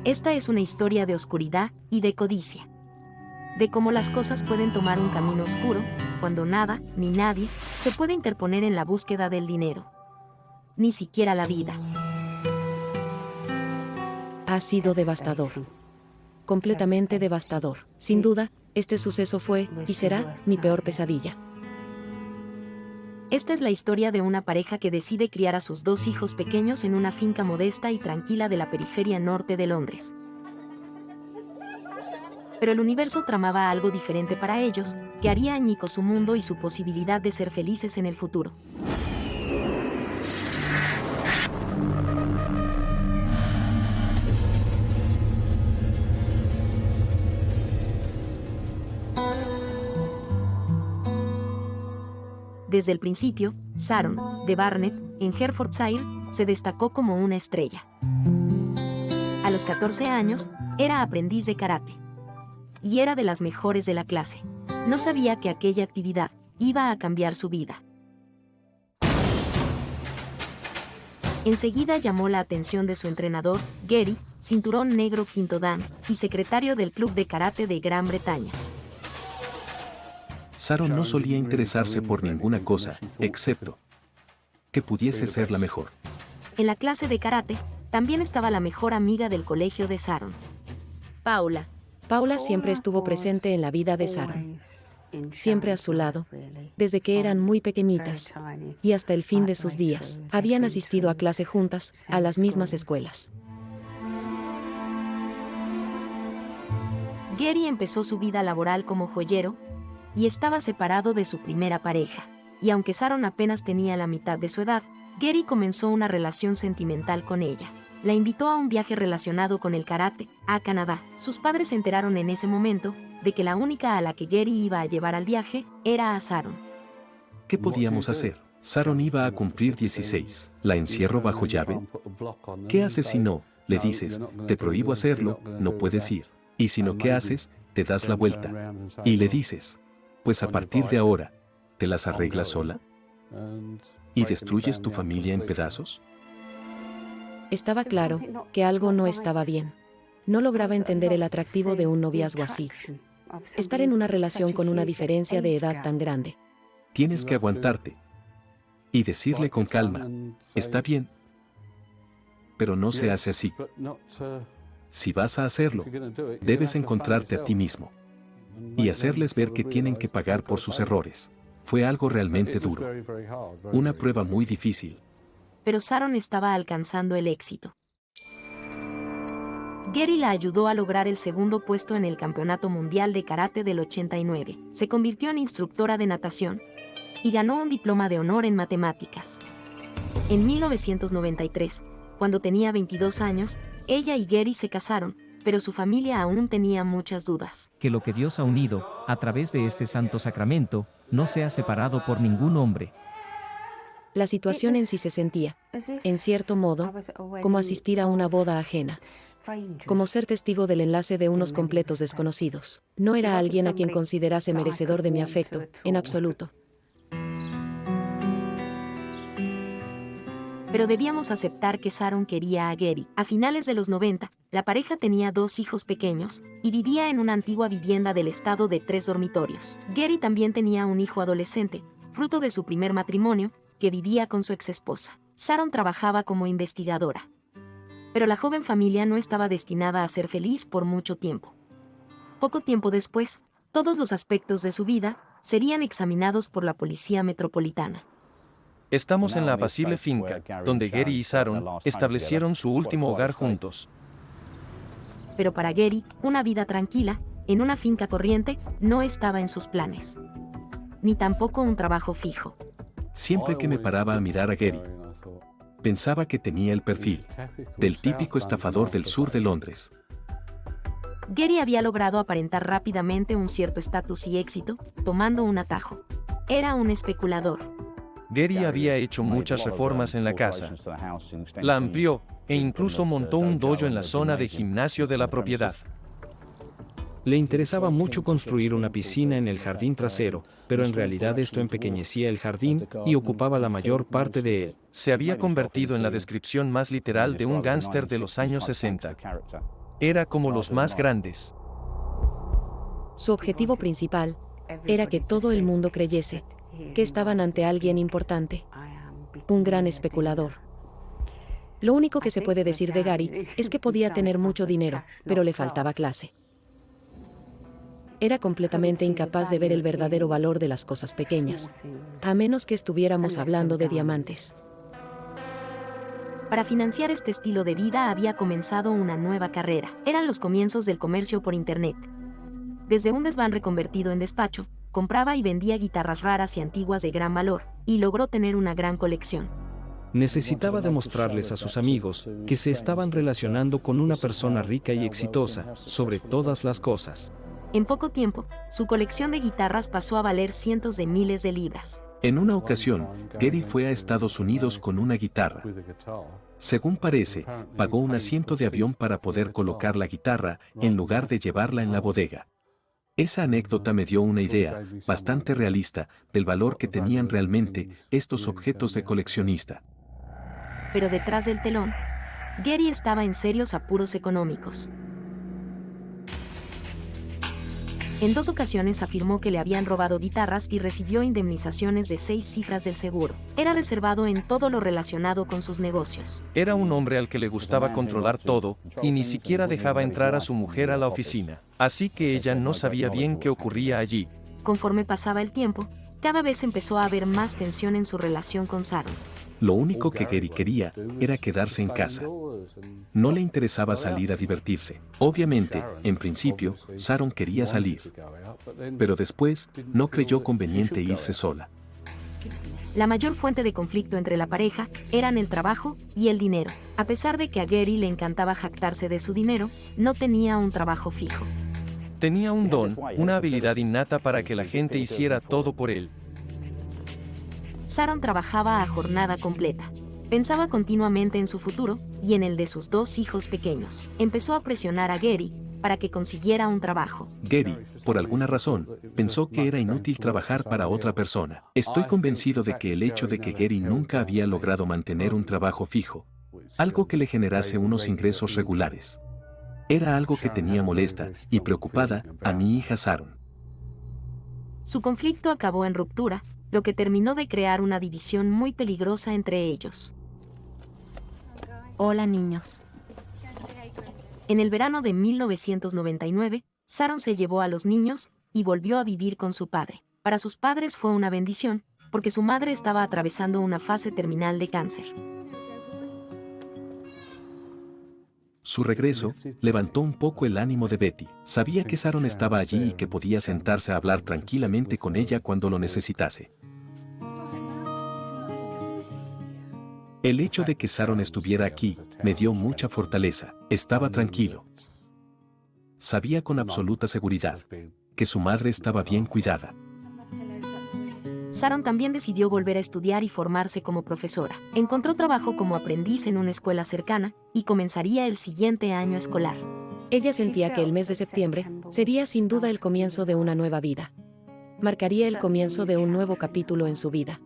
Esta es una historia de oscuridad y de codicia. De cómo las cosas pueden tomar un camino oscuro, cuando nada, ni nadie, se puede interponer en la búsqueda del dinero. Ni siquiera la vida. Ha sido devastador. Completamente devastador. Sin duda, este suceso fue, y será, mi peor pesadilla. Esta es la historia de una pareja que decide criar a sus 2 hijos pequeños en una finca modesta y tranquila de la periferia norte de Londres. Pero el universo tramaba algo diferente para ellos, que haría añicos su mundo y su posibilidad de ser felices en el futuro. Desde el principio, Sharon, de Barnet, en Hertfordshire, se destacó como una estrella. A los 14 años, era aprendiz de karate. Y era de las mejores de la clase. No sabía que aquella actividad iba a cambiar su vida. Enseguida llamó la atención de su entrenador, Gary, cinturón negro quinto dan, y secretario del Club de Karate de Gran Bretaña. Sharon no solía interesarse por ninguna cosa, excepto que pudiese ser la mejor. En la clase de karate, también estaba la mejor amiga del colegio de Sharon, Paula. Paula siempre estuvo presente en la vida de Sharon. Siempre a su lado, desde que eran muy pequeñitas, y hasta el fin de sus días, habían asistido a clase juntas, a las mismas escuelas. Gary empezó su vida laboral como joyero, y estaba separado de su primera pareja. Y aunque Sharon apenas tenía la mitad de su edad, Gary comenzó una relación sentimental con ella. La invitó a un viaje relacionado con el karate, a Canadá. Sus padres se enteraron en ese momento de que la única a la que Gary iba a llevar al viaje era a Sharon. ¿Qué podíamos hacer? Sharon iba a cumplir 16. ¿La encierro bajo llave? ¿Qué haces si no? Le dices, te prohíbo hacerlo, no puedes ir. Y si no, ¿qué haces? Te das la vuelta. Y le dices, pues a partir de ahora, ¿te las arreglas sola? ¿Y destruyes tu familia en pedazos? Estaba claro que algo no estaba bien. No lograba entender el atractivo de un noviazgo así. Estar en una relación con una diferencia de edad tan grande. Tienes que aguantarte y decirle con calma, está bien, pero no se hace así. Si vas a hacerlo, debes encontrarte a ti mismo y hacerles ver que tienen que pagar por sus errores. Fue algo realmente duro, una prueba muy difícil. Pero Sharon estaba alcanzando el éxito. Gary la ayudó a lograr el segundo puesto en el Campeonato Mundial de Karate del 89. Se convirtió en instructora de natación y ganó un diploma de honor en matemáticas. En 1993, cuando tenía 22 años, ella y Gary se casaron, pero su familia aún tenía muchas dudas. Que lo que Dios ha unido, a través de este santo sacramento, no sea separado por ningún hombre. La situación en sí se sentía, en cierto modo, como asistir a una boda ajena. Como ser testigo del enlace de unos completos desconocidos. No era alguien a quien considerase merecedor de mi afecto, en absoluto. Pero debíamos aceptar que Sharon quería a Gary. A finales de los 90, la pareja tenía 2 hijos pequeños y vivía en una antigua vivienda del estado de 3 dormitorios. Gary también tenía un hijo adolescente, fruto de su primer matrimonio, que vivía con su exesposa. Sharon trabajaba como investigadora. Pero la joven familia no estaba destinada a ser feliz por mucho tiempo. Poco tiempo después, todos los aspectos de su vida serían examinados por la policía metropolitana. Estamos en la apacible finca, donde Gary y Sharon establecieron su último hogar juntos. Pero para Gary, una vida tranquila, en una finca corriente, no estaba en sus planes. Ni tampoco un trabajo fijo. Siempre que me paraba a mirar a Gary, pensaba que tenía el perfil del típico estafador del sur de Londres. Gary había logrado aparentar rápidamente un cierto estatus y éxito, tomando un atajo. Era un especulador. Gary había hecho muchas reformas en la casa. La amplió e incluso montó un dojo en la zona de gimnasio de la propiedad. Le interesaba mucho construir una piscina en el jardín trasero, pero en realidad esto empequeñecía el jardín y ocupaba la mayor parte de él. Se había convertido en la descripción más literal de un gángster de los años 60. Era como los más grandes. Su objetivo principal era que todo el mundo creyese que estaban ante alguien importante, un gran especulador. Lo único que se puede decir de Gary es que podía tener mucho dinero, pero le faltaba clase. Era completamente incapaz de ver el verdadero valor de las cosas pequeñas, a menos que estuviéramos hablando de diamantes. Para financiar este estilo de vida había comenzado una nueva carrera. Eran los comienzos del comercio por Internet. Desde un desván reconvertido en despacho, compraba y vendía guitarras raras y antiguas de gran valor, y logró tener una gran colección. Necesitaba demostrarles a sus amigos que se estaban relacionando con una persona rica y exitosa, sobre todas las cosas. En poco tiempo, su colección de guitarras pasó a valer cientos de miles de libras. En una ocasión, Gary fue a Estados Unidos con una guitarra. Según parece, pagó un asiento de avión para poder colocar la guitarra en lugar de llevarla en la bodega. Esa anécdota me dio una idea, bastante realista, del valor que tenían realmente estos objetos de coleccionista. Pero detrás del telón, Gary estaba en serios apuros económicos. En 2 ocasiones afirmó que le habían robado guitarras y recibió indemnizaciones de 6 cifras del seguro. Era reservado en todo lo relacionado con sus negocios. Era un hombre al que le gustaba controlar todo y ni siquiera dejaba entrar a su mujer a la oficina. Así que ella no sabía bien qué ocurría allí. Conforme pasaba el tiempo, cada vez empezó a haber más tensión en su relación con Sharon. Lo único que Gary quería era quedarse en casa. No le interesaba salir a divertirse. Obviamente, en principio, Sharon quería salir. Pero después, no creyó conveniente irse sola. La mayor fuente de conflicto entre la pareja eran el trabajo y el dinero. A pesar de que a Gary le encantaba jactarse de su dinero, no tenía un trabajo fijo. Tenía un don, una habilidad innata para que la gente hiciera todo por él. Sharon trabajaba a jornada completa. Pensaba continuamente en su futuro y en el de sus 2 hijos pequeños. Empezó a presionar a Gary para que consiguiera un trabajo. Gary, por alguna razón, pensó que era inútil trabajar para otra persona. Estoy convencido de que el hecho de que Gary nunca había logrado mantener un trabajo fijo, algo que le generase unos ingresos regulares, era algo que tenía molesta y preocupada a mi hija Sharon. Su conflicto acabó en ruptura, lo que terminó de crear una división muy peligrosa entre ellos. Hola, niños. En el verano de 1999, Sharon se llevó a los niños y volvió a vivir con su padre. Para sus padres fue una bendición, porque su madre estaba atravesando una fase terminal de cáncer. Su regreso levantó un poco el ánimo de Betty. Sabía que Sharon estaba allí y que podía sentarse a hablar tranquilamente con ella cuando lo necesitase. El hecho de que Sharon estuviera aquí me dio mucha fortaleza. Estaba tranquilo. Sabía con absoluta seguridad que su madre estaba bien cuidada. Sharon también decidió volver a estudiar y formarse como profesora. Encontró trabajo como aprendiz en una escuela cercana y comenzaría el siguiente año escolar. Ella sentía que el mes de septiembre sería sin duda el comienzo de una nueva vida. Marcaría el comienzo de un nuevo capítulo en su vida.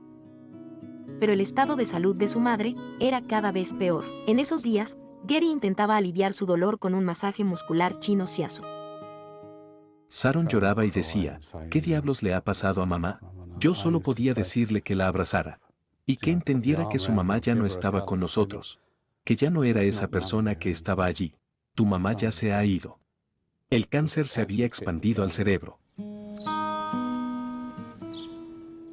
Pero el estado de salud de su madre era cada vez peor. En esos días, Gary intentaba aliviar su dolor con un masaje muscular chino shiatsu. Sharon lloraba y decía, ¿qué diablos le ha pasado a mamá? Yo solo podía decirle que la abrazara y que entendiera que su mamá ya no estaba con nosotros, que ya no era esa persona que estaba allí. Tu mamá ya se ha ido. El cáncer se había expandido al cerebro.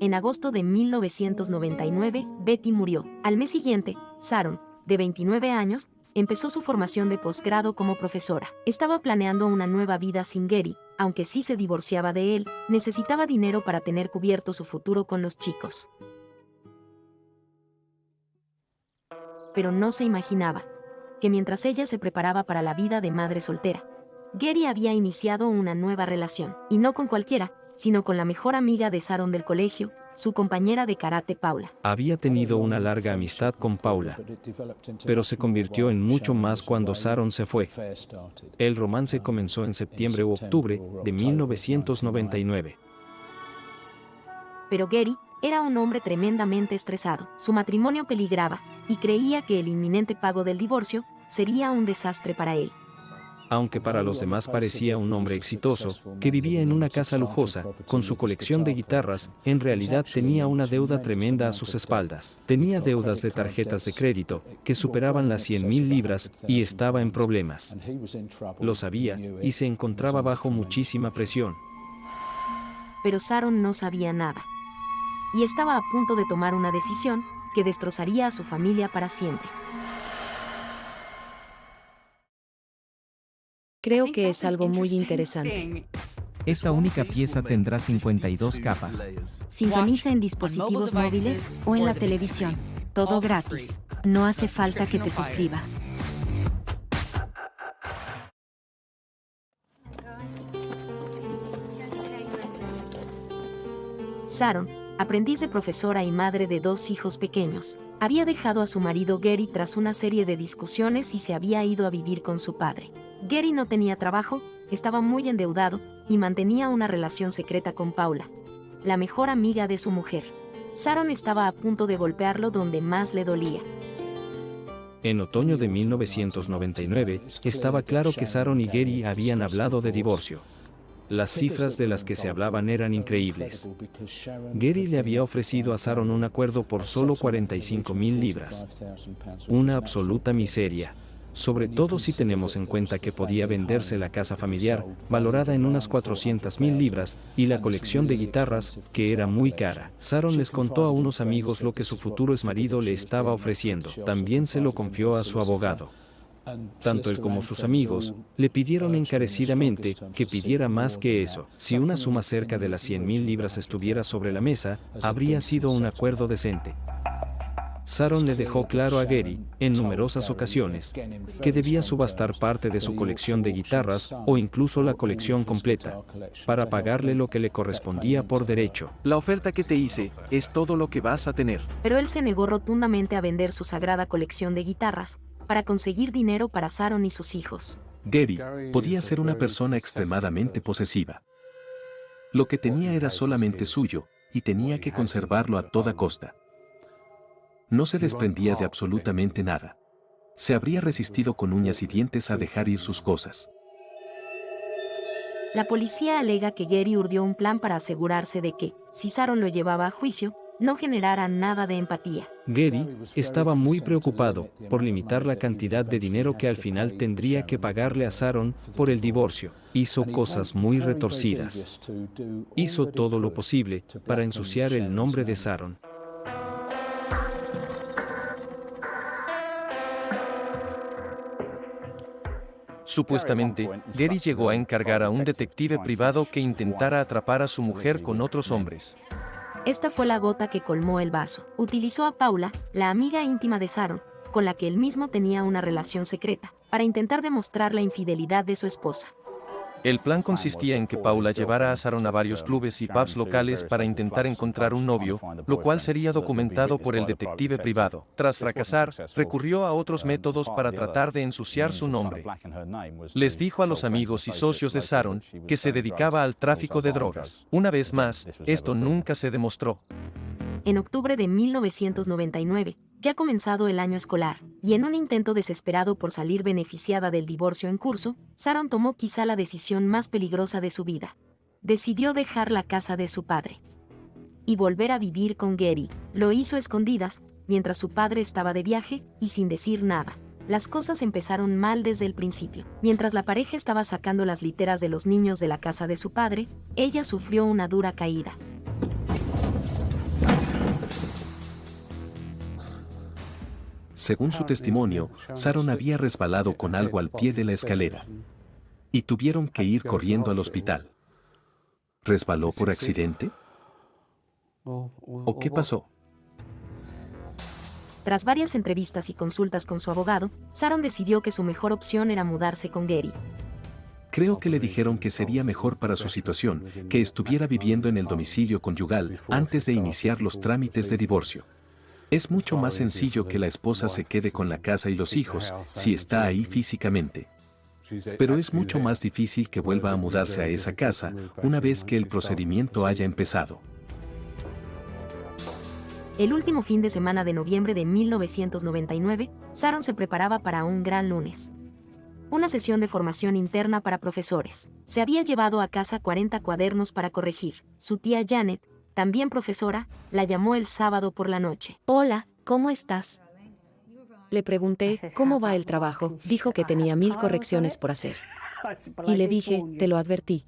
En agosto de 1999, Betty murió. Al mes siguiente, Sharon, de 29 años, empezó su formación de posgrado como profesora. Estaba planeando una nueva vida sin Gary, aunque sí se divorciaba de él, necesitaba dinero para tener cubierto su futuro con los chicos. Pero no se imaginaba que mientras ella se preparaba para la vida de madre soltera, Gary había iniciado una nueva relación, y no con cualquiera, sino con la mejor amiga de Sharon del colegio, su compañera de karate Paula. Había tenido una larga amistad con Paula, pero se convirtió en mucho más cuando Sharon se fue. El romance comenzó en septiembre u octubre de 1999. Pero Gary era un hombre tremendamente estresado. Su matrimonio peligraba, y creía que el inminente pago del divorcio sería un desastre para él. Aunque para los demás parecía un hombre exitoso, que vivía en una casa lujosa, con su colección de guitarras, en realidad tenía una deuda tremenda a sus espaldas. Tenía deudas de tarjetas de crédito, que superaban las 100.000 libras, y estaba en problemas. Lo sabía, y se encontraba bajo muchísima presión. Pero Sharon no sabía nada. Y estaba a punto de tomar una decisión que destrozaría a su familia para siempre. Creo que es algo muy interesante. Esta única pieza tendrá 52 capas. Sintoniza en dispositivos móviles o en la televisión. Todo gratis. No hace falta que te suscribas. Sharon, aprendiz de profesora y madre de 2 hijos pequeños, había dejado a su marido Gary tras una serie de discusiones y se había ido a vivir con su padre. Gary no tenía trabajo, estaba muy endeudado y mantenía una relación secreta con Paula, la mejor amiga de su mujer. Sharon estaba a punto de golpearlo donde más le dolía. En otoño de 1999, estaba claro que Sharon y Gary habían hablado de divorcio. Las cifras de las que se hablaban eran increíbles. Gary le había ofrecido a Sharon un acuerdo por solo 45.000 libras. Una absoluta miseria. Sobre todo si tenemos en cuenta que podía venderse la casa familiar, valorada en unas 400.000 libras, y la colección de guitarras, que era muy cara. Sharon les contó a unos amigos lo que su futuro exmarido le estaba ofreciendo. También se lo confió a su abogado. Tanto él como sus amigos le pidieron encarecidamente que pidiera más que eso. Si una suma cerca de las 100.000 libras estuviera sobre la mesa, habría sido un acuerdo decente. Sharon le dejó claro a Gary, en numerosas ocasiones, que debía subastar parte de su colección de guitarras o incluso la colección completa, para pagarle lo que le correspondía por derecho. La oferta que te hice es todo lo que vas a tener. Pero él se negó rotundamente a vender su sagrada colección de guitarras para conseguir dinero para Sharon y sus hijos. Gary podía ser una persona extremadamente posesiva. Lo que tenía era solamente suyo, y tenía que conservarlo a toda costa. No se desprendía de absolutamente nada. Se habría resistido con uñas y dientes a dejar ir sus cosas. La policía alega que Gary urdió un plan para asegurarse de que, si Sharon lo llevaba a juicio, no generara nada de empatía. Gary estaba muy preocupado por limitar la cantidad de dinero que al final tendría que pagarle a Sharon por el divorcio. Hizo cosas muy retorcidas. Hizo todo lo posible para ensuciar el nombre de Sharon. Supuestamente, Gary llegó a encargar a un detective privado que intentara atrapar a su mujer con otros hombres. Esta fue la gota que colmó el vaso. Utilizó a Paula, la amiga íntima de Sharon, con la que él mismo tenía una relación secreta, para intentar demostrar la infidelidad de su esposa. El plan consistía en que Paula llevara a Sharon a varios clubes y pubs locales para intentar encontrar un novio, lo cual sería documentado por el detective privado. Tras fracasar, recurrió a otros métodos para tratar de ensuciar su nombre. Les dijo a los amigos y socios de Sharon que se dedicaba al tráfico de drogas. Una vez más, esto nunca se demostró. En octubre de 1999, ya comenzado el año escolar, y en un intento desesperado por salir beneficiada del divorcio en curso, Sharon tomó quizá la decisión más peligrosa de su vida. Decidió dejar la casa de su padre y volver a vivir con Gary. Lo hizo a escondidas, mientras su padre estaba de viaje, y sin decir nada. Las cosas empezaron mal desde el principio. Mientras la pareja estaba sacando las literas de los niños de la casa de su padre, ella sufrió una dura caída. Según su testimonio, Sharon había resbalado con algo al pie de la escalera y tuvieron que ir corriendo al hospital. ¿Resbaló por accidente? ¿O qué pasó? Tras varias entrevistas y consultas con su abogado, Sharon decidió que su mejor opción era mudarse con Gary. Creo que le dijeron que sería mejor para su situación que estuviera viviendo en el domicilio conyugal antes de iniciar los trámites de divorcio. Es mucho más sencillo que la esposa se quede con la casa y los hijos, si está ahí físicamente. Pero es mucho más difícil que vuelva a mudarse a esa casa una vez que el procedimiento haya empezado. El último fin de semana de noviembre de 1999, Sharon se preparaba para un gran lunes. una sesión de formación interna para profesores. Se había llevado a casa 40 cuadernos para corregir. Su tía Janet, también profesora, la llamó el sábado por la noche. Hola, ¿cómo estás? Le pregunté, ¿cómo va el trabajo? Dijo que tenía 1000 correcciones por hacer. Y le dije, te lo advertí.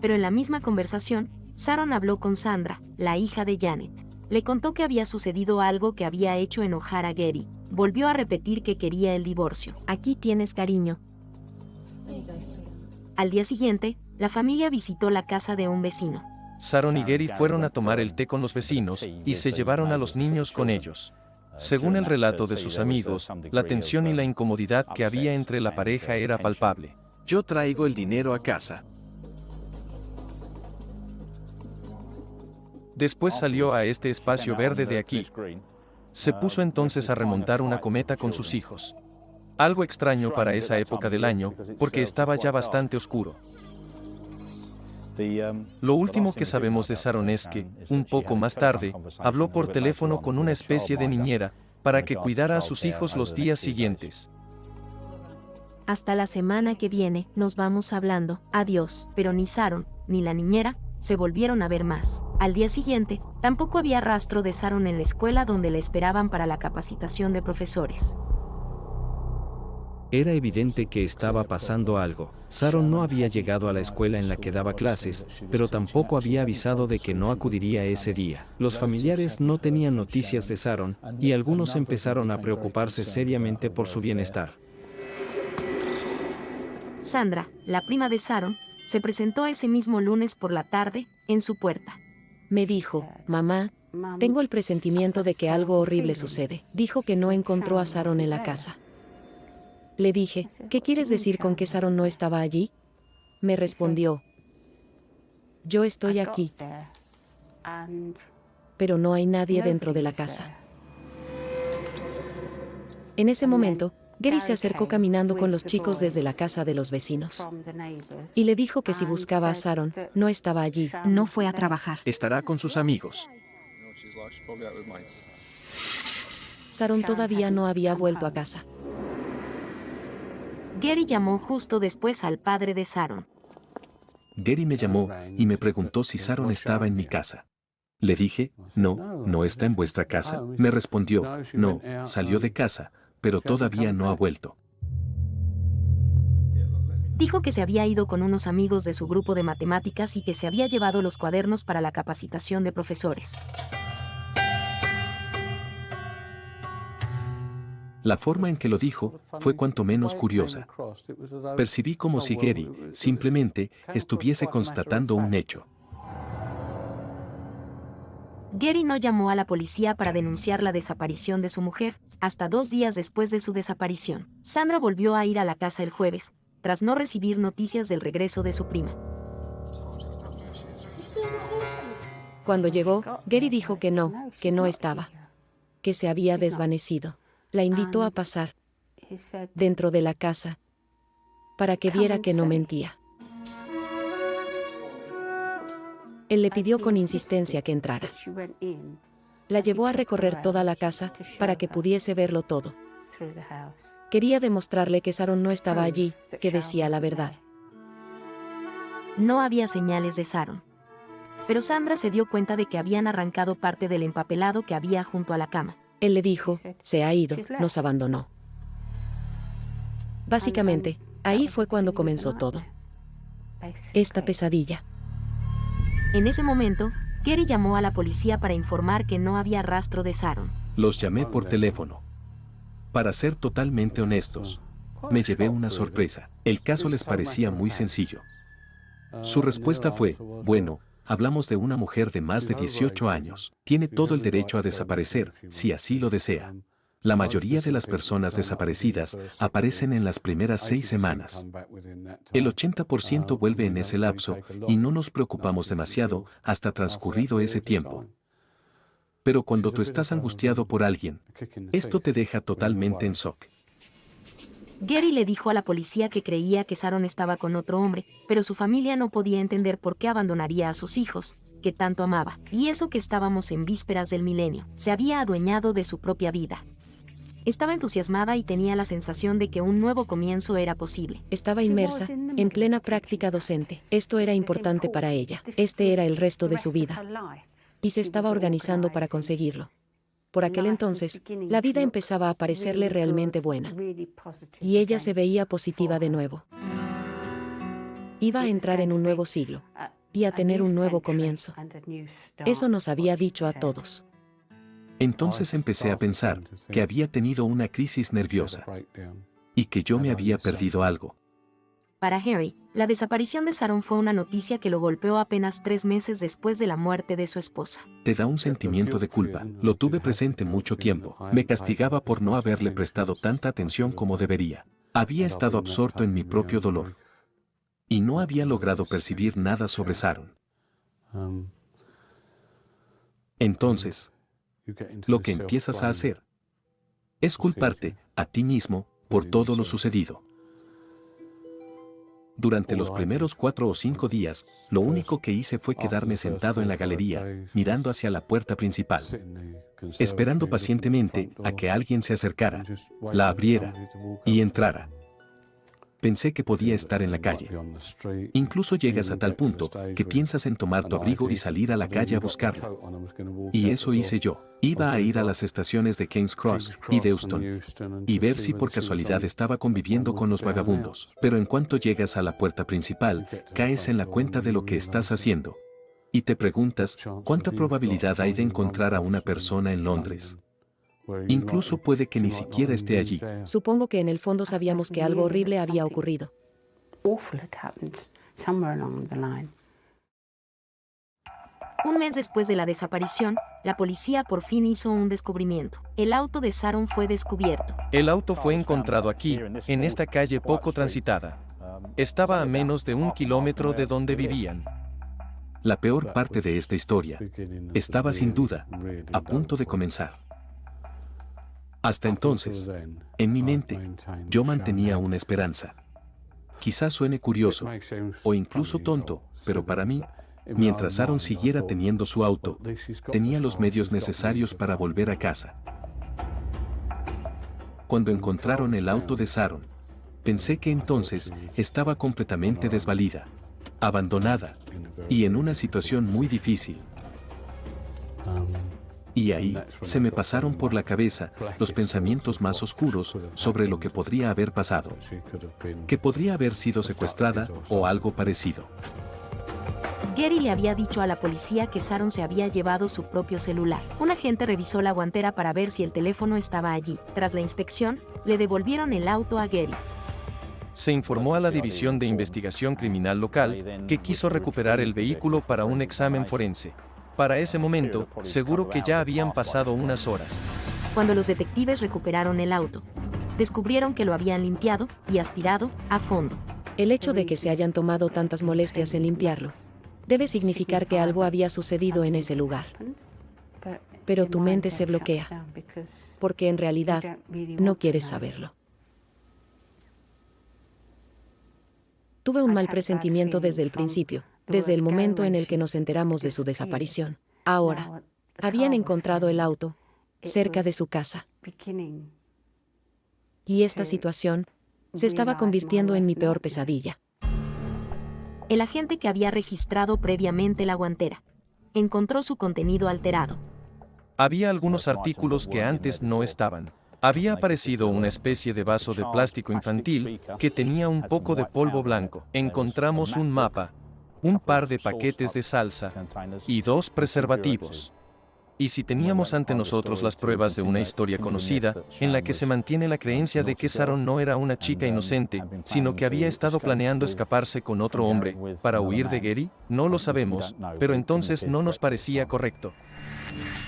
Pero en la misma conversación, Sharon habló con Sandra, la hija de Janet. Le contó que había sucedido algo que había hecho enojar a Gary. Volvió a repetir que quería el divorcio. Aquí tienes cariño. Al día siguiente, la familia visitó la casa de un vecino. Sharon y Gary fueron a tomar el té con los vecinos y se llevaron a los niños con ellos. Según el relato de sus amigos, la tensión y la incomodidad que había entre la pareja era palpable. Yo traigo el dinero a casa. Después salió a este espacio verde de aquí. Se puso entonces a remontar una cometa con sus hijos. Algo extraño para esa época del año, porque estaba ya bastante oscuro. Lo último que sabemos de Sharon es que, un poco más tarde, habló por teléfono con una especie de niñera para que cuidara a sus hijos los días siguientes. Hasta la semana que viene, nos vamos hablando. Adiós. Pero ni Sharon, ni la niñera, se volvieron a ver más. Al día siguiente, tampoco había rastro de Sharon en la escuela donde la esperaban para la capacitación de profesores. Era evidente que estaba pasando algo. Sharon no había llegado a la escuela en la que daba clases, pero tampoco había avisado de que no acudiría ese día. Los familiares no tenían noticias de Sharon, y algunos empezaron a preocuparse seriamente por su bienestar. Sandra, la prima de Sharon, se presentó ese mismo lunes por la tarde, en su puerta. Me dijo, mamá, tengo el presentimiento de que algo horrible sucede. Dijo que no encontró a Sharon en la casa. Le dije, ¿qué quieres decir con que Sharon no estaba allí? Me respondió, yo estoy aquí, pero no hay nadie dentro de la casa. En ese momento, Gary se acercó caminando con los chicos desde la casa de los vecinos y le dijo que si buscaba a Sharon, no estaba allí. No fue a trabajar. Estará con sus amigos. Sharon todavía no había vuelto a casa. Gary llamó justo después al padre de Sharon. Gary me llamó y me preguntó si Sharon estaba en mi casa. Le dije, no está en vuestra casa. Me respondió, no, salió de casa, pero todavía no ha vuelto. Dijo que se había ido con unos amigos de su grupo de matemáticas y que se había llevado los cuadernos para la capacitación de profesores. La forma en que lo dijo fue cuanto menos curiosa. Percibí como si Gary simplemente estuviese constatando un hecho. Gary no llamó a la policía para denunciar la desaparición de su mujer, hasta 2 días después de su desaparición. Sandra volvió a ir a la casa el jueves, tras no recibir noticias del regreso de su prima. Cuando llegó, Gary dijo que no estaba, que se había desvanecido. La invitó a pasar dentro de la casa para que viera que no mentía. Él le pidió con insistencia que entrara. La llevó a recorrer toda la casa para que pudiese verlo todo. Quería demostrarle que Sharon no estaba allí, que decía la verdad. No había señales de Sharon. Pero Sandra se dio cuenta de que habían arrancado parte del empapelado que había junto a la cama. Él le dijo, se ha ido, nos abandonó. Básicamente, ahí fue cuando comenzó todo. Esta pesadilla. En ese momento, Gary llamó a la policía para informar que no había rastro de Sharon. Los llamé por teléfono. Para ser totalmente honestos, me llevé una sorpresa. El caso les parecía muy sencillo. Su respuesta fue, bueno, hablamos de una mujer de más de 18 años. Tiene todo el derecho a desaparecer, si así lo desea. La mayoría de las personas desaparecidas aparecen en las primeras 6 semanas. El 80% vuelve en ese lapso y no nos preocupamos demasiado hasta transcurrido ese tiempo. Pero cuando tú estás angustiado por alguien, esto te deja totalmente en shock. Gary le dijo a la policía que creía que Sharon estaba con otro hombre, pero su familia no podía entender por qué abandonaría a sus hijos, que tanto amaba. Y eso que estábamos en vísperas del milenio, se había adueñado de su propia vida. Estaba entusiasmada y tenía la sensación de que un nuevo comienzo era posible. Estaba inmersa en plena práctica docente. Esto era importante para ella. Este era el resto de su vida. Y se estaba organizando para conseguirlo. Por aquel entonces, la vida empezaba a parecerle realmente buena. Y ella se veía positiva de nuevo. Iba a entrar en un nuevo siglo. Y a tener un nuevo comienzo. Eso nos había dicho a todos. Entonces empecé a pensar que había tenido una crisis nerviosa y que yo me había perdido algo. Para Harry, la desaparición de Sharon fue una noticia que lo golpeó apenas 3 meses después de la muerte de su esposa. Te da un sentimiento de culpa. Lo tuve presente mucho tiempo. Me castigaba por no haberle prestado tanta atención como debería. Había estado absorto en mi propio dolor. Y no había logrado percibir nada sobre Sharon. Entonces, lo que empiezas a hacer es culparte a ti mismo por todo lo sucedido. Durante los primeros 4 o 5 días, lo único que hice fue quedarme sentado en la galería, mirando hacia la puerta principal, esperando pacientemente a que alguien se acercara, la abriera y entrara. Pensé que podía estar en la calle. Incluso llegas a tal punto que piensas en tomar tu abrigo y salir a la calle a buscarlo. Y eso hice yo. Iba a ir a las estaciones de King's Cross y de Euston y ver si por casualidad estaba conviviendo con los vagabundos. Pero en cuanto llegas a la puerta principal, caes en la cuenta de lo que estás haciendo. Y te preguntas, ¿cuánta probabilidad hay de encontrar a una persona en Londres? Incluso puede que ni siquiera esté allí. Supongo que en el fondo sabíamos que algo horrible había ocurrido. Un mes después de la desaparición, la policía por fin hizo un descubrimiento. El auto de Sharon fue descubierto. El auto fue encontrado aquí, en esta calle poco transitada. Estaba a menos de 1 kilómetro de donde vivían. La peor parte de esta historia estaba sin duda a punto de comenzar. Hasta entonces, en mi mente, yo mantenía una esperanza. Quizás suene curioso, o incluso tonto, pero para mí, mientras Sharon siguiera teniendo su auto, tenía los medios necesarios para volver a casa. Cuando encontraron el auto de Sharon, pensé que entonces estaba completamente desvalida, abandonada, y en una situación muy difícil. Y ahí, se me pasaron por la cabeza los pensamientos más oscuros sobre lo que podría haber pasado. Que podría haber sido secuestrada o algo parecido. Gary le había dicho a la policía que Sharon se había llevado su propio celular. Un agente revisó la guantera para ver si el teléfono estaba allí. Tras la inspección, le devolvieron el auto a Gary. Se informó a la División de Investigación Criminal local que quiso recuperar el vehículo para un examen forense. Para ese momento, seguro que ya habían pasado unas horas. Cuando los detectives recuperaron el auto, descubrieron que lo habían limpiado y aspirado a fondo. El hecho de que se hayan tomado tantas molestias en limpiarlo debe significar que algo había sucedido en ese lugar. Pero tu mente se bloquea, porque en realidad no quieres saberlo. Tuve un mal presentimiento desde el principio. Desde el momento en el que nos enteramos de su desaparición. Ahora, habían encontrado el auto cerca de su casa. Y esta situación se estaba convirtiendo en mi peor pesadilla. El agente que había registrado previamente la guantera encontró su contenido alterado. Había algunos artículos que antes no estaban. Había aparecido una especie de vaso de plástico infantil que tenía un poco de polvo blanco. Encontramos un mapa, un par de paquetes de salsa y 2 preservativos. Y si teníamos ante nosotros las pruebas de una historia conocida, en la que se mantiene la creencia de que Sharon no era una chica inocente, sino que había estado planeando escaparse con otro hombre para huir de Gary, no lo sabemos, pero entonces no nos parecía correcto.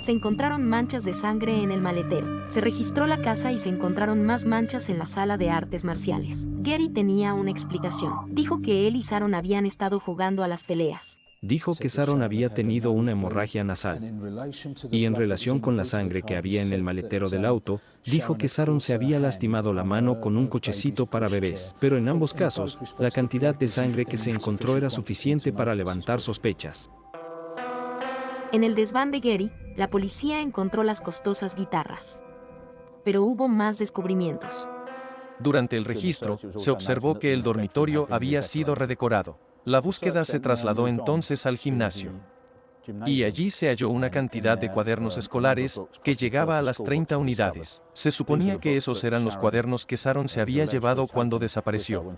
Se encontraron manchas de sangre en el maletero. Se registró la casa y se encontraron más manchas en la sala de artes marciales. Gary tenía una explicación. Dijo que él y Sharon habían estado jugando a las peleas. Dijo que Sharon había tenido una hemorragia nasal. Y en relación con la sangre que había en el maletero del auto, dijo que Sharon se había lastimado la mano con un cochecito para bebés. Pero en ambos casos, la cantidad de sangre que se encontró era suficiente para levantar sospechas. En el desván de Gary, la policía encontró las costosas guitarras. pero hubo más descubrimientos. Durante el registro, se observó que el dormitorio había sido redecorado. La búsqueda se trasladó entonces al gimnasio. Y allí se halló una cantidad de cuadernos escolares que llegaba a las 30 unidades. Se suponía que esos eran los cuadernos que Sharon se había llevado cuando desapareció.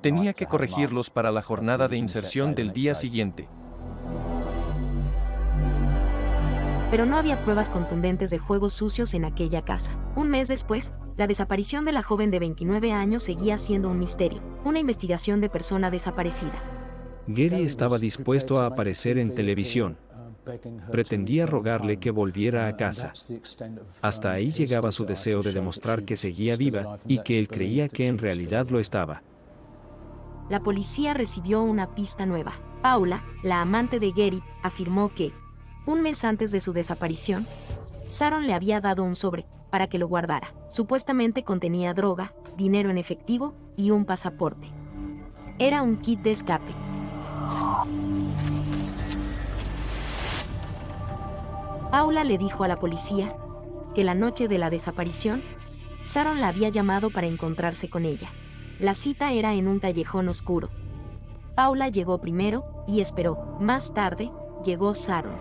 Tenía que corregirlos para la jornada de inserción del día siguiente. Pero no había pruebas contundentes de juegos sucios en aquella casa. Un mes después, la desaparición de la joven de 29 años seguía siendo un misterio, una investigación de persona desaparecida. Gary estaba dispuesto a aparecer en televisión. Pretendía rogarle que volviera a casa. Hasta ahí llegaba su deseo de demostrar que seguía viva y que él creía que en realidad lo estaba. La policía recibió una pista nueva. Paula, la amante de Gary, afirmó que, un mes antes de su desaparición, Sharon le había dado un sobre para que lo guardara. Supuestamente contenía droga, dinero en efectivo y un pasaporte. Era un kit de escape. Paula le dijo a la policía que la noche de la desaparición, Sharon la había llamado para encontrarse con ella. La cita era en un callejón oscuro. Paula llegó primero y esperó. Más tarde, llegó Sharon.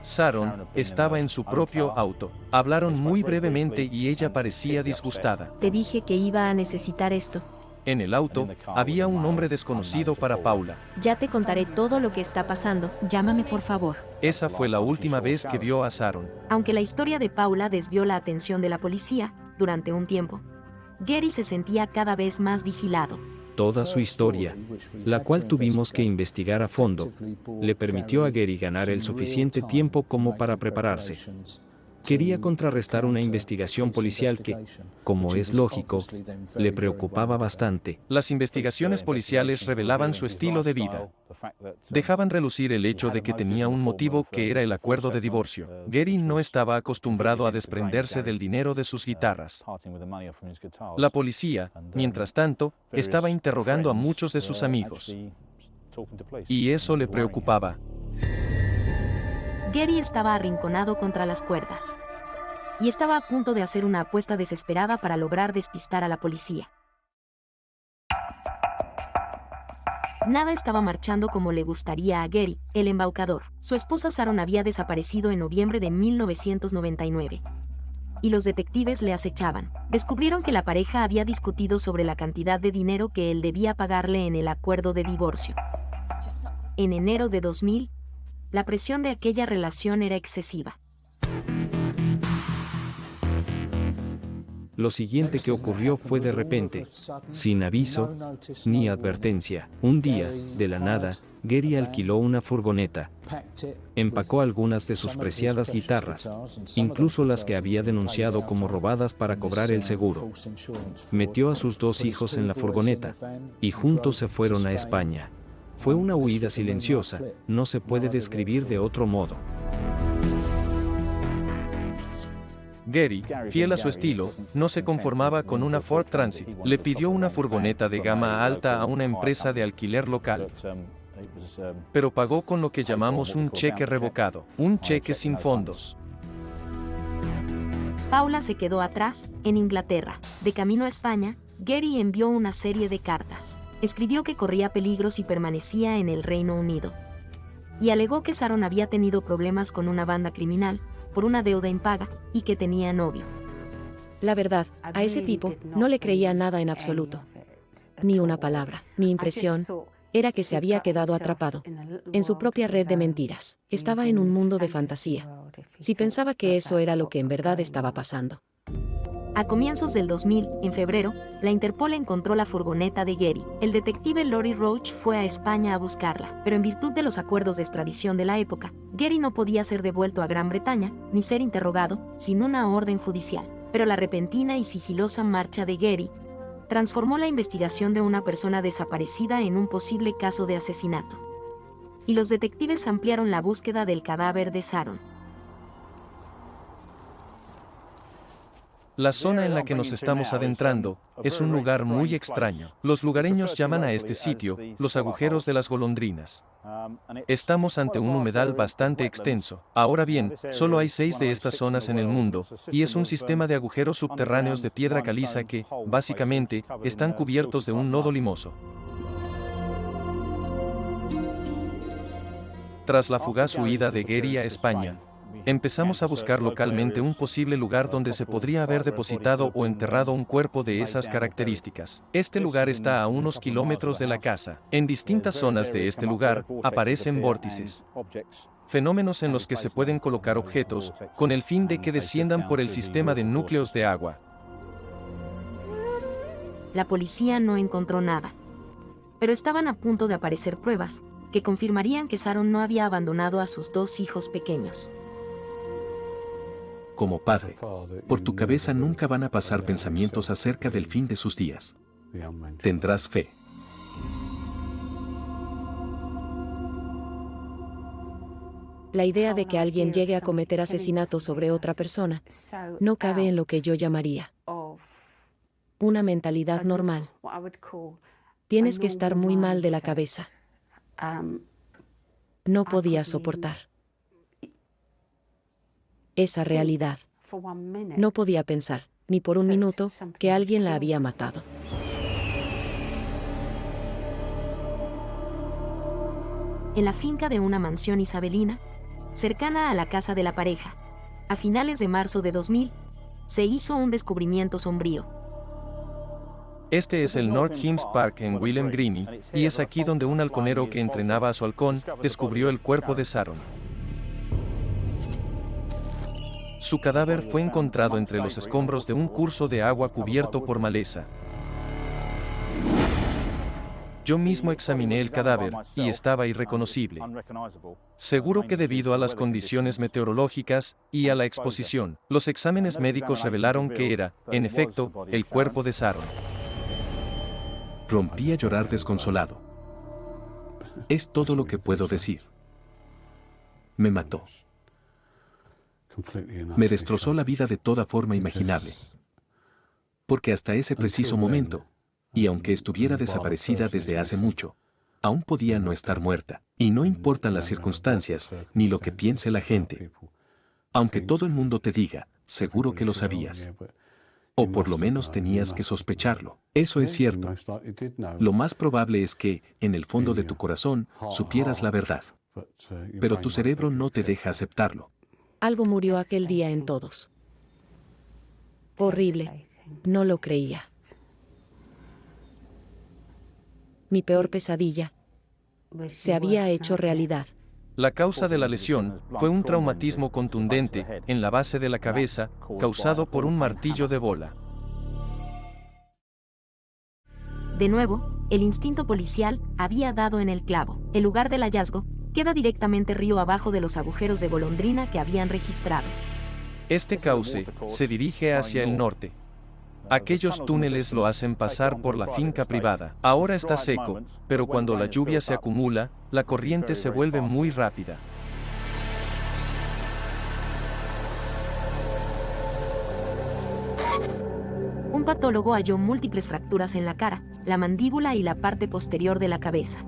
Sharon estaba en su propio auto. Hablaron muy brevemente y ella parecía disgustada. Te dije que iba a necesitar esto. En el auto, había un hombre desconocido para Paula. Ya te contaré todo lo que está pasando. Llámame por favor. Esa fue la última vez que vio a Sharon. Aunque la historia de Paula desvió la atención de la policía durante un tiempo, Gary se sentía cada vez más vigilado. Toda su historia, la cual tuvimos que investigar a fondo, le permitió a Gary ganar el suficiente tiempo como para prepararse. Quería contrarrestar una investigación policial que, como es lógico, le preocupaba bastante. Las investigaciones policiales revelaban su estilo de vida. Dejaban relucir el hecho de que tenía un motivo que era el acuerdo de divorcio. Gary no estaba acostumbrado a desprenderse del dinero de sus guitarras. La policía, mientras tanto, estaba interrogando a muchos de sus amigos. Y eso le preocupaba. Gary estaba arrinconado contra las cuerdas. Y estaba a punto de hacer una apuesta desesperada para lograr despistar a la policía. Nada estaba marchando como le gustaría a Gary, el embaucador. Su esposa Sharon había desaparecido en noviembre de 1999. Y los detectives le acechaban. Descubrieron que la pareja había discutido sobre la cantidad de dinero que él debía pagarle en el acuerdo de divorcio. En enero de 2000, la presión de aquella relación era excesiva. Lo siguiente que ocurrió fue de repente, sin aviso ni advertencia. Un día, de la nada, Gary alquiló una furgoneta. Empacó algunas de sus preciadas guitarras, incluso las que había denunciado como robadas para cobrar el seguro. Metió a sus 2 hijos en la furgoneta y juntos se fueron a España. Fue una huida silenciosa, no se puede describir de otro modo. Gary, fiel a su estilo, no se conformaba con una Ford Transit. Le pidió una furgoneta de gama alta a una empresa de alquiler local. Pero pagó con lo que llamamos un cheque revocado, un cheque sin fondos. Paula se quedó atrás, en Inglaterra. De camino a España, Gary envió una serie de cartas. Escribió que corría peligro si permanecía en el Reino Unido. Y alegó que Sharon había tenido problemas con una banda criminal, por una deuda impaga, y que tenía novio. La verdad, a ese tipo no le creía nada en absoluto. Ni una palabra. Mi impresión era que se había quedado atrapado en su propia red de mentiras. Estaba en un mundo de fantasía. Si pensaba que eso era lo que en verdad estaba pasando. A comienzos del 2000, en febrero, la Interpol encontró la furgoneta de Gary. El detective Laurie Roach fue a España a buscarla, pero en virtud de los acuerdos de extradición de la época, Gary no podía ser devuelto a Gran Bretaña, ni ser interrogado, sin una orden judicial. Pero la repentina y sigilosa marcha de Gary transformó la investigación de una persona desaparecida en un posible caso de asesinato. Y los detectives ampliaron la búsqueda del cadáver de Sharon. La zona en la que nos estamos adentrando es un lugar muy extraño. Los lugareños llaman a este sitio los agujeros de las golondrinas. Estamos ante un humedal bastante extenso. Ahora bien, solo hay 6 de estas zonas en el mundo, y es un sistema de agujeros subterráneos de piedra caliza que, básicamente, están cubiertos de un lodo limoso. Tras la fugaz huida de Gary a España, empezamos a buscar localmente un posible lugar donde se podría haber depositado o enterrado un cuerpo de esas características. Este lugar está a unos kilómetros de la casa. En distintas zonas de este lugar aparecen vórtices, fenómenos en los que se pueden colocar objetos con el fin de que desciendan por el sistema de núcleos de agua. La policía no encontró nada, pero estaban a punto de aparecer pruebas que confirmarían que Sharon no había abandonado a sus 2 hijos pequeños. Como padre, por tu cabeza nunca van a pasar pensamientos acerca del fin de sus días. Tendrás fe. La idea de que alguien llegue a cometer asesinato sobre otra persona no cabe en lo que yo llamaría una mentalidad normal. Tienes que estar muy mal de la cabeza. No podía soportar esa realidad. No podía pensar, ni por un minuto, que alguien la había matado. En la finca de una mansión isabelina, cercana a la casa de la pareja, a finales de marzo de 2000, se hizo un descubrimiento sombrío. Este es el North Hims Park en Willem Greene, y es aquí donde un halconero que entrenaba a su halcón descubrió el cuerpo de Sharon. Su cadáver fue encontrado entre los escombros de un curso de agua cubierto por maleza. Yo mismo examiné el cadáver y estaba irreconocible. Seguro que debido a las condiciones meteorológicas y a la exposición, los exámenes médicos revelaron que era, en efecto, el cuerpo de Sharon. Rompí a llorar desconsolado. Es todo lo que puedo decir. Me mató. Me destrozó la vida de toda forma imaginable. Porque hasta ese preciso momento, y aunque estuviera desaparecida desde hace mucho, aún podía no estar muerta. Y no importan las circunstancias, ni lo que piense la gente. Aunque todo el mundo te diga, seguro que lo sabías. O por lo menos tenías que sospecharlo. Eso es cierto. Lo más probable es que, en el fondo de tu corazón, supieras la verdad. Pero tu cerebro no te deja aceptarlo. Algo murió aquel día en todos. Horrible. No lo creía. Mi peor pesadilla se había hecho realidad. La causa de la lesión fue un traumatismo contundente en la base de la cabeza, causado por un martillo de bola. De nuevo, el instinto policial había dado en el clavo. El lugar del hallazgo queda directamente río abajo de los agujeros de golondrina que habían registrado. Este cauce se dirige hacia el norte. Aquellos túneles lo hacen pasar por la finca privada. Ahora está seco, pero cuando la lluvia se acumula, la corriente se vuelve muy rápida. Un patólogo halló múltiples fracturas en la cara, la mandíbula y la parte posterior de la cabeza.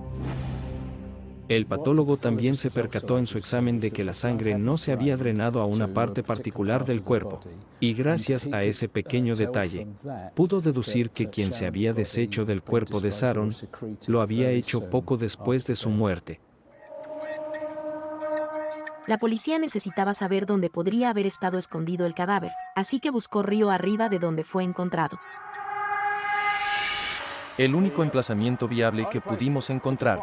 El patólogo también se percató en su examen de que la sangre no se había drenado a una parte particular del cuerpo, y gracias a ese pequeño detalle, pudo deducir que quien se había deshecho del cuerpo de Sharon lo había hecho poco después de su muerte. La policía necesitaba saber dónde podría haber estado escondido el cadáver, así que buscó río arriba de donde fue encontrado. El único emplazamiento viable que pudimos encontrar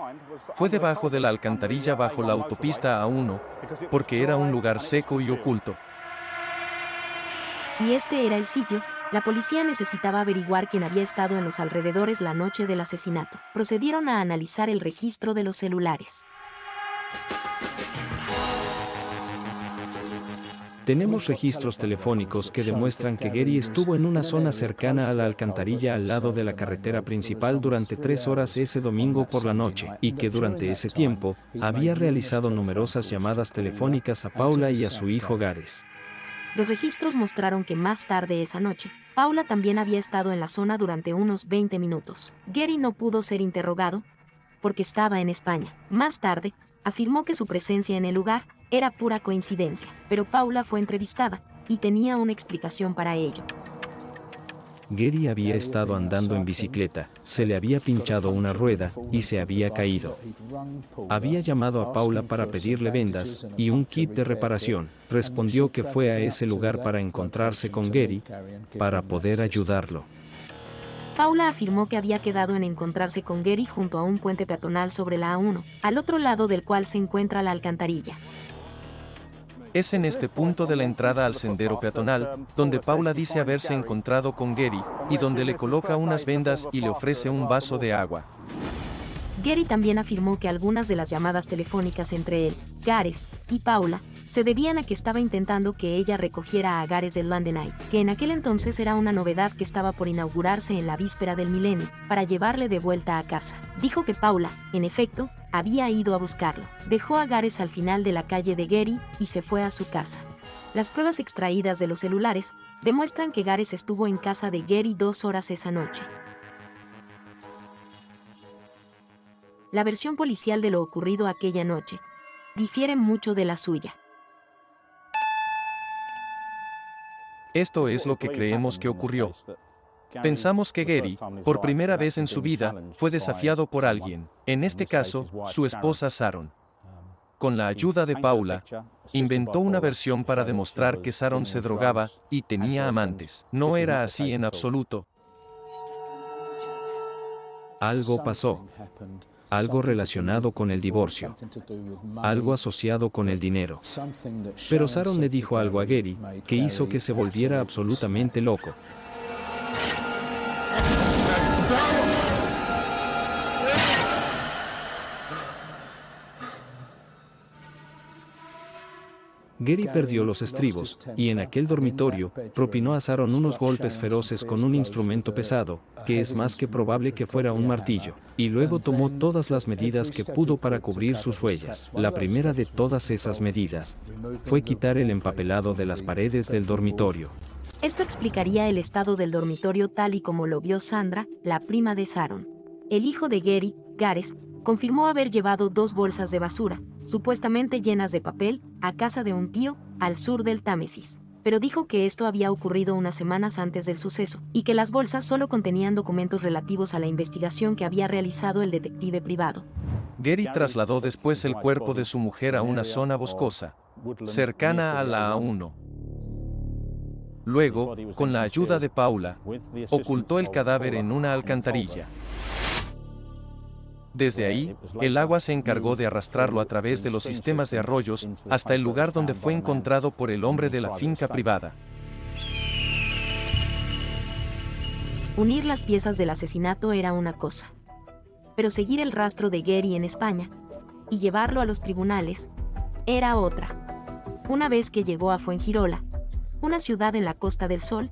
fue debajo de la alcantarilla bajo la autopista A1, porque era un lugar seco y oculto. Si este era el sitio, la policía necesitaba averiguar quién había estado en los alrededores la noche del asesinato. Procedieron a analizar el registro de los celulares. Tenemos registros telefónicos que demuestran que Gary estuvo en una zona cercana a la alcantarilla al lado de la carretera principal durante 3 horas ese domingo por la noche, y que durante ese tiempo había realizado numerosas llamadas telefónicas a Paula y a su hijo Gareth. Los registros mostraron que más tarde esa noche, Paula también había estado en la zona durante unos 20 minutos. Gary no pudo ser interrogado porque estaba en España. Más tarde, afirmó que su presencia en el lugar era pura coincidencia, pero Paula fue entrevistada y tenía una explicación para ello. Gary había estado andando en bicicleta, se le había pinchado una rueda y se había caído. Había llamado a Paula para pedirle vendas y un kit de reparación. Respondió que fue a ese lugar para encontrarse con Gary, para poder ayudarlo. Paula afirmó que había quedado en encontrarse con Gary junto a un puente peatonal sobre la A1, al otro lado del cual se encuentra la alcantarilla. Es en este punto de la entrada al sendero peatonal, donde Paula dice haberse encontrado con Gary, y donde le coloca unas vendas y le ofrece un vaso de agua. Gary también afirmó que algunas de las llamadas telefónicas entre él, Gares y Paula se debían a que estaba intentando que ella recogiera a Gares del London Eye, que en aquel entonces era una novedad que estaba por inaugurarse en la víspera del milenio, para llevarle de vuelta a casa. Dijo que Paula, en efecto, había ido a buscarlo. Dejó a Gares al final de la calle de Gary y se fue a su casa. Las pruebas extraídas de los celulares demuestran que Gares estuvo en casa de Gary 2 horas esa noche. La versión policial de lo ocurrido aquella noche difiere mucho de la suya. Esto es lo que creemos que ocurrió. Pensamos que Gary, por primera vez en su vida, fue desafiado por alguien, en este caso, su esposa Sharon. Con la ayuda de Paula, inventó una versión para demostrar que Sharon se drogaba y tenía amantes. No era así en absoluto. Algo pasó. Algo relacionado con el divorcio. Algo asociado con el dinero. Pero Sharon le dijo algo a Gary que hizo que se volviera absolutamente loco. Gary perdió los estribos, y en aquel dormitorio, propinó a Sharon unos golpes feroces con un instrumento pesado, que es más que probable que fuera un martillo, y luego tomó todas las medidas que pudo para cubrir sus huellas. La primera de todas esas medidas fue quitar el empapelado de las paredes del dormitorio. Esto explicaría el estado del dormitorio tal y como lo vio Sandra, la prima de Sharon. El hijo de Gary, Gares, confirmó haber llevado 2 bolsas de basura, supuestamente llenas de papel, a casa de un tío, al sur del Támesis. Pero dijo que esto había ocurrido unas semanas antes del suceso, y que las bolsas solo contenían documentos relativos a la investigación que había realizado el detective privado. Gary trasladó después el cuerpo de su mujer a una zona boscosa, cercana a la A1. Luego, con la ayuda de Paula, ocultó el cadáver en una alcantarilla. Desde ahí, el agua se encargó de arrastrarlo a través de los sistemas de arroyos hasta el lugar donde fue encontrado por el hombre de la finca privada. Unir las piezas del asesinato era una cosa, pero seguir el rastro de Gary en España y llevarlo a los tribunales era otra. Una vez que llegó a Fuengirola, una ciudad en la Costa del Sol,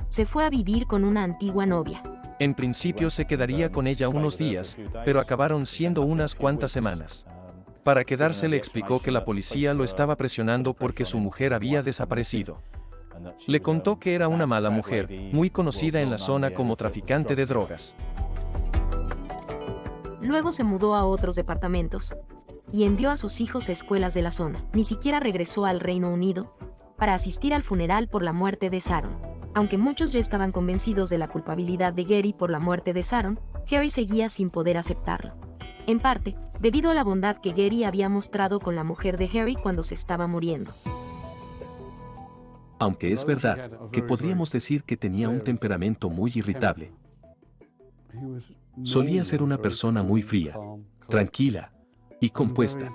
se fue a vivir con una antigua novia. En principio se quedaría con ella unos días, pero acabaron siendo unas cuantas semanas. Para quedarse le explicó que la policía lo estaba presionando porque su mujer había desaparecido. Le contó que era una mala mujer, muy conocida en la zona como traficante de drogas. Luego se mudó a otros departamentos y envió a sus hijos a escuelas de la zona. Ni siquiera regresó al Reino Unido para asistir al funeral por la muerte de Sharon. Aunque muchos ya estaban convencidos de la culpabilidad de Gary por la muerte de Sharon, Gary seguía sin poder aceptarlo. En parte, debido a la bondad que Gary había mostrado con la mujer de Harry cuando se estaba muriendo. Aunque es verdad que podríamos decir que tenía un temperamento muy irritable. Solía ser una persona muy fría, tranquila y compuesta.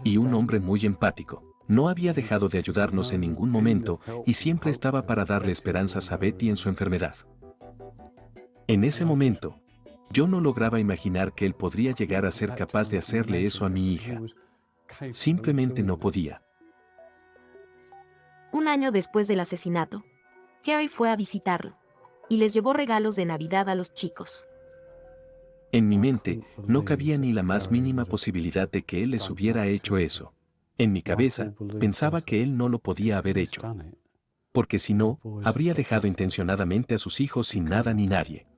Y un hombre muy empático. No había dejado de ayudarnos en ningún momento y siempre estaba para darle esperanzas a Betty en su enfermedad. En ese momento, yo no lograba imaginar que él podría llegar a ser capaz de hacerle eso a mi hija. Simplemente no podía. Un año después del asesinato, Gary fue a visitarlo y les llevó regalos de Navidad a los chicos. En mi mente, no cabía ni la más mínima posibilidad de que él les hubiera hecho eso. En mi cabeza, pensaba que él no lo podía haber hecho, porque si no, habría dejado intencionadamente a sus hijos sin nada ni nadie.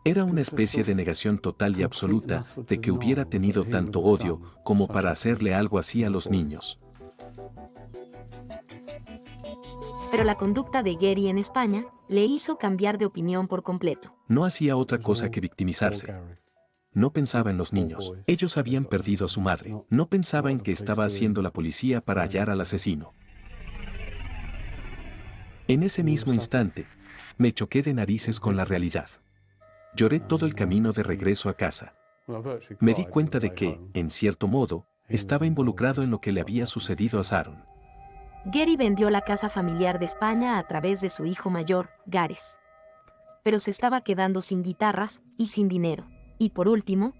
Era una especie de negación total y absoluta de que hubiera tenido tanto odio como para hacerle algo así a los niños. Pero la conducta de Gary en España le hizo cambiar de opinión por completo. No hacía otra cosa que victimizarse. No pensaba en los niños. Ellos habían perdido a su madre. No pensaba en qué estaba haciendo la policía para hallar al asesino. En ese mismo instante, me choqué de narices con la realidad. Lloré todo el camino de regreso a casa. Me di cuenta de que, en cierto modo, estaba involucrado en lo que le había sucedido a Sharon. Gary vendió la casa familiar de España a través de su hijo mayor, Gareth. Pero se estaba quedando sin guitarras y sin dinero. Y por último,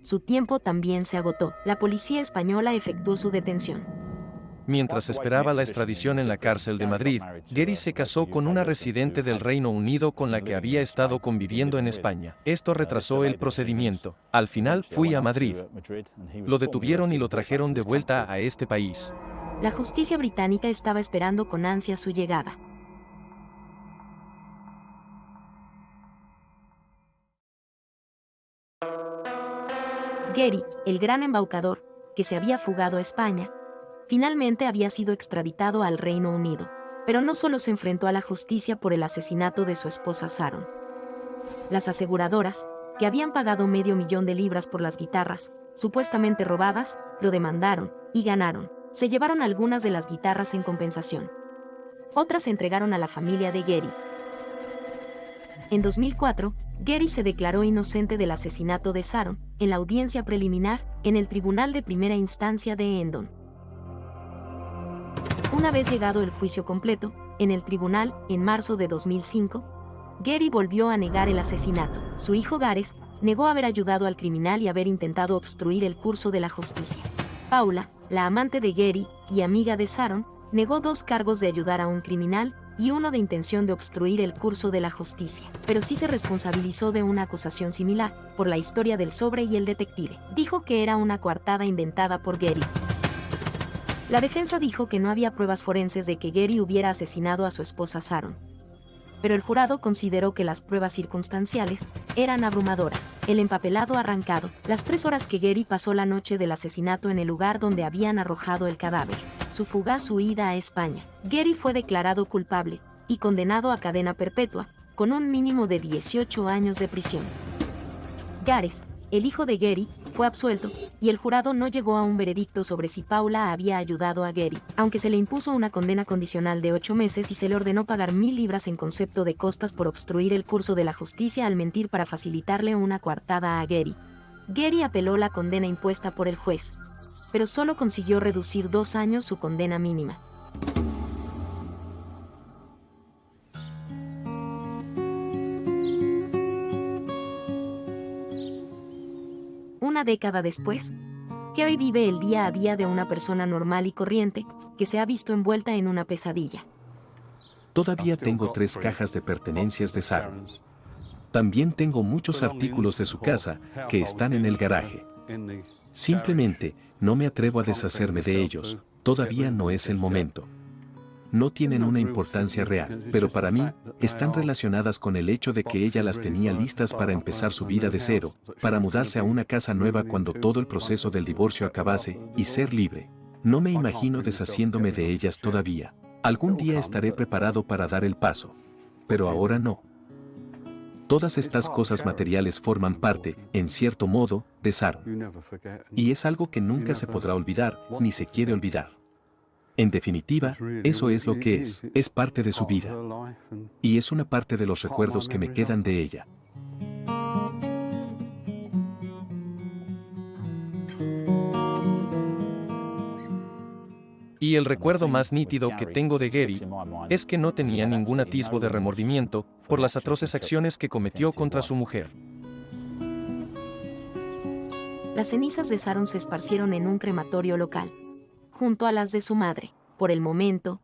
su tiempo también se agotó. La policía española efectuó su detención. Mientras esperaba la extradición en la cárcel de Madrid, Gary se casó con una residente del Reino Unido con la que había estado conviviendo en España. Esto retrasó el procedimiento. Al final fui a Madrid. Lo detuvieron y lo trajeron de vuelta a este país. La justicia británica estaba esperando con ansia su llegada. Gary, el gran embaucador, que se había fugado a España, finalmente había sido extraditado al Reino Unido. Pero no solo se enfrentó a la justicia por el asesinato de su esposa Sharon. Las aseguradoras, que habían pagado $500,000 por las guitarras, supuestamente robadas, lo demandaron, y ganaron. Se llevaron algunas de las guitarras en compensación. Otras se entregaron a la familia de Gary. En 2004, Gary se declaró inocente del asesinato de Sharon, en la audiencia preliminar, en el Tribunal de Primera Instancia de Hendon. Una vez llegado el juicio completo, en el tribunal, en marzo de 2005, Gary volvió a negar el asesinato. Su hijo Gareth negó haber ayudado al criminal y haber intentado obstruir el curso de la justicia. Paula, la amante de Gary y amiga de Sharon, negó 2 cargos de ayudar a un criminal y uno de intención de obstruir el curso de la justicia. Pero sí se responsabilizó de una acusación similar, por la historia del sobre y el detective. Dijo que era una coartada inventada por Gary. La defensa dijo que no había pruebas forenses de que Gary hubiera asesinado a su esposa Sharon. Pero el jurado consideró que las pruebas circunstanciales eran abrumadoras. El empapelado arrancado, las 3 horas que Gary pasó la noche del asesinato en el lugar donde habían arrojado el cadáver, su fugaz huida a España. Gary fue declarado culpable y condenado a cadena perpetua, con un mínimo de 18 años de prisión. Gareth, el hijo de Gary, fue absuelto, y el jurado no llegó a un veredicto sobre si Paula había ayudado a Gary, aunque se le impuso una condena condicional de 8 meses y se le ordenó pagar $1,000 en concepto de costas por obstruir el curso de la justicia al mentir para facilitarle una coartada a Gary. Gary apeló la condena impuesta por el juez, pero solo consiguió reducir 2 años su condena mínima. Una década después, Gary vive el día a día de una persona normal y corriente, que se ha visto envuelta en una pesadilla. Todavía tengo 3 cajas de pertenencias de Sharon. También tengo muchos artículos de su casa que están en el garaje. Simplemente no me atrevo a deshacerme de ellos, todavía no es el momento. No tienen una importancia real, pero para mí, están relacionadas con el hecho de que ella las tenía listas para empezar su vida de cero, para mudarse a una casa nueva cuando todo el proceso del divorcio acabase, y ser libre. No me imagino deshaciéndome de ellas todavía. Algún día estaré preparado para dar el paso. Pero ahora no. Todas estas cosas materiales forman parte, en cierto modo, de Sharon. Y es algo que nunca se podrá olvidar, ni se quiere olvidar. En definitiva, eso es lo que es parte de su vida. Y es una parte de los recuerdos que me quedan de ella. Y el recuerdo más nítido que tengo de Gary es que no tenía ningún atisbo de remordimiento por las atroces acciones que cometió contra su mujer. Las cenizas de Sharon se esparcieron en un crematorio local, junto a las de su madre. Por el momento,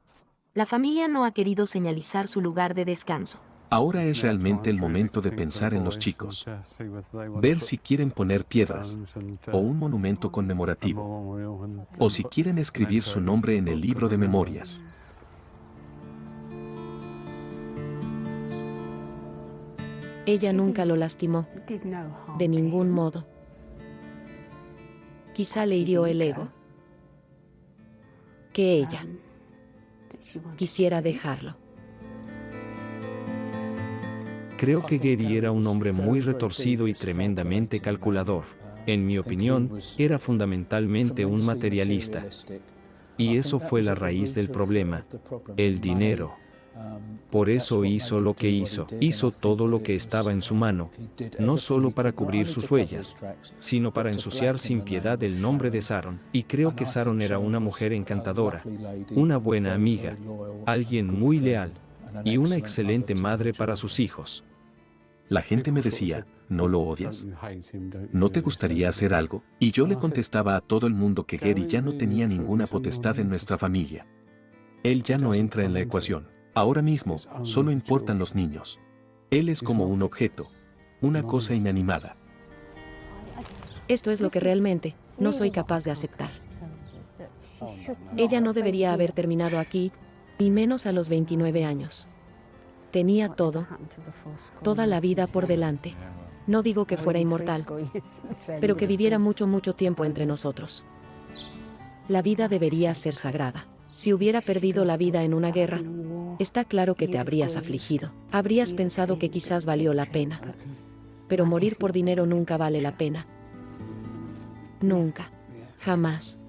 la familia no ha querido señalizar su lugar de descanso. Ahora es realmente el momento de pensar en los chicos. Ver si quieren poner piedras, o un monumento conmemorativo, o si quieren escribir su nombre en el libro de memorias. Ella nunca lo lastimó, de ningún modo. Quizá le hirió el ego. Que ella quisiera dejarlo. Creo que Gary era un hombre muy retorcido y tremendamente calculador. En mi opinión, era fundamentalmente un materialista. Y eso fue la raíz del problema, el dinero. Por eso hizo lo que hizo. Hizo todo lo que estaba en su mano, no solo para cubrir sus huellas, sino para ensuciar sin piedad el nombre de Sharon. Y creo que Sharon era una mujer encantadora, una buena amiga, alguien muy leal y una excelente madre para sus hijos. La gente me decía, ¿no lo odias? ¿No te gustaría hacer algo? Y yo le contestaba a todo el mundo que Gary ya no tenía ninguna potestad en nuestra familia. Él ya no entra en la ecuación. Ahora mismo, solo importan los niños. Él es como un objeto, una cosa inanimada. Esto es lo que realmente no soy capaz de aceptar. Ella no debería haber terminado aquí, y menos a los 29 años. Tenía todo, toda la vida por delante. No digo que fuera inmortal, pero que viviera mucho tiempo entre nosotros. La vida debería ser sagrada. Si hubiera perdido la vida en una guerra, está claro que te habrías afligido. Habrías pensado que quizás valió la pena. Pero morir por dinero nunca vale la pena. Nunca. Jamás.